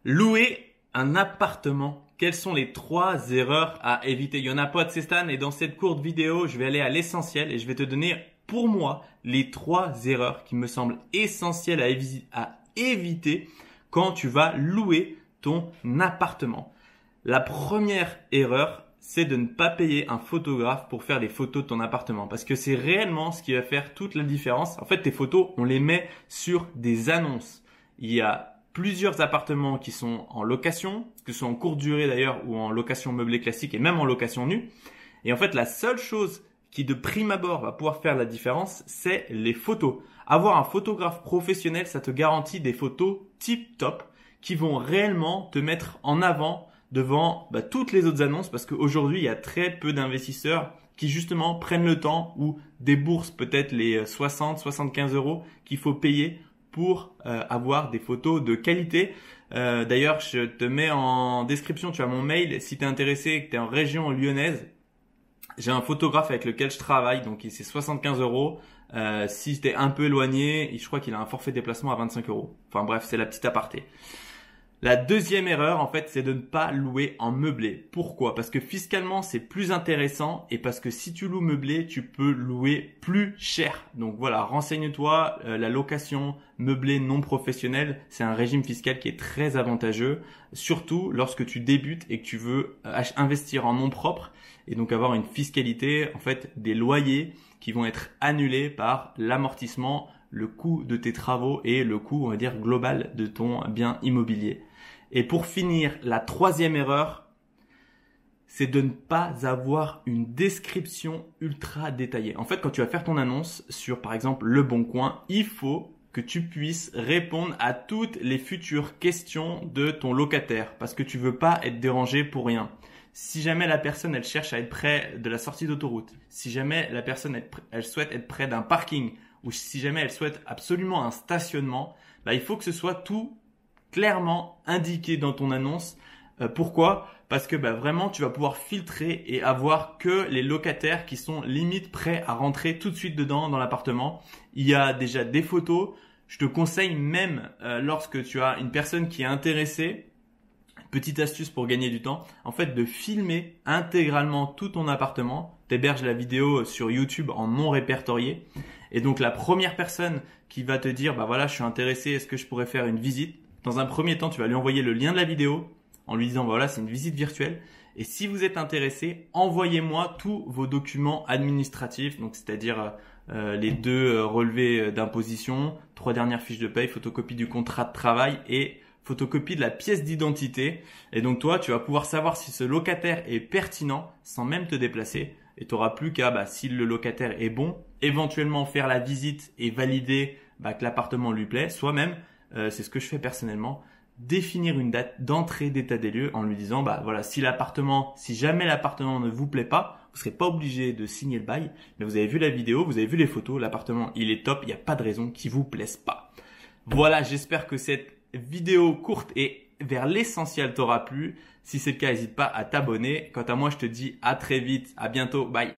Louer un appartement. Quelles sont les 3 erreurs à éviter? Il y en a pas de Stan et dans cette courte vidéo, je vais aller à l'essentiel et je vais te donner pour moi les 3 erreurs qui me semblent essentielles à éviter quand tu vas louer ton appartement. La première erreur, c'est de ne pas payer un photographe pour faire les photos de ton appartement parce que c'est réellement ce qui va faire toute la différence. En fait, tes photos, on les met sur des annonces. Il y a plusieurs appartements qui sont en location, que ce soit en courte durée d'ailleurs ou en location meublée classique et même en location nue. Et en fait, la seule chose qui de prime abord va pouvoir faire la différence, c'est les photos. Avoir un photographe professionnel, ça te garantit des photos tip top qui vont réellement te mettre en avant devant toutes les autres annonces parce qu'aujourd'hui, il y a très peu d'investisseurs qui justement prennent le temps ou déboursent peut-être les 60-75 € qu'il faut payer pour avoir des photos de qualité. D'ailleurs, je te mets en description, tu as mon mail. Si tu es intéressé et que tu es en région lyonnaise, j'ai un photographe avec lequel je travaille, donc c'est 75 €. Si tu es un peu éloigné, je crois qu'il a un forfait déplacement à 25 €. Enfin bref, c'est la petite aparté. La deuxième erreur, en fait, c'est de ne pas louer en meublé. Pourquoi? Parce que fiscalement, c'est plus intéressant et parce que si tu loues meublé, tu peux louer plus cher. Donc voilà, renseigne-toi, la location meublée non professionnelle, c'est un régime fiscal qui est très avantageux, surtout lorsque tu débutes et que tu veux investir en nom propre et donc avoir une fiscalité, en fait, des loyers qui vont être annulés par l'amortissement, le coût de tes travaux et le coût, on va dire, global de ton bien immobilier. Et pour finir, la troisième erreur, c'est de ne pas avoir une description ultra détaillée. En fait, quand tu vas faire ton annonce sur, par exemple, Le Bon Coin, il faut que tu puisses répondre à toutes les futures questions de ton locataire parce que tu veux pas être dérangé pour rien. Si jamais la personne, elle cherche à être près de la sortie d'autoroute, si jamais la personne, elle souhaite être près d'un parking, ou si jamais elle souhaite absolument un stationnement, il faut que ce soit tout clairement indiqué dans ton annonce. Pourquoi? Parce que vraiment, tu vas pouvoir filtrer et avoir que les locataires qui sont limite prêts à rentrer tout de suite dedans dans l'appartement. Il y a déjà des photos. Je te conseille même lorsque tu as une personne qui est intéressée, petite astuce pour gagner du temps, en fait de filmer intégralement tout ton appartement. T'héberges la vidéo sur YouTube en non répertorié. Et donc la première personne qui va te dire voilà, je suis intéressé, est-ce que je pourrais faire une visite? Dans un premier temps, tu vas lui envoyer le lien de la vidéo en lui disant voilà, c'est une visite virtuelle. Et si vous êtes intéressé, envoyez-moi tous vos documents administratifs, donc c'est-à-dire les 2 relevés d'imposition, 3 dernières fiches de paye, photocopie du contrat de travail et photocopie de la pièce d'identité. Et donc toi, tu vas pouvoir savoir si ce locataire est pertinent sans même te déplacer. Et tu n'auras plus qu'à, si le locataire est bon, éventuellement faire la visite et valider que l'appartement lui plaît. Soit même, c'est ce que je fais personnellement, définir une date d'entrée d'état des lieux en lui disant voilà, si jamais l'appartement ne vous plaît pas, vous serez pas obligé de signer le bail. Mais vous avez vu la vidéo, vous avez vu les photos, l'appartement il est top, il n'y a pas de raison qu'il vous plaise pas. Voilà, j'espère que cette vidéo courte et vers l'essentiel t'aura plu. Si c'est le cas, n'hésite pas à t'abonner. Quant à moi, je te dis à très vite, à bientôt, bye.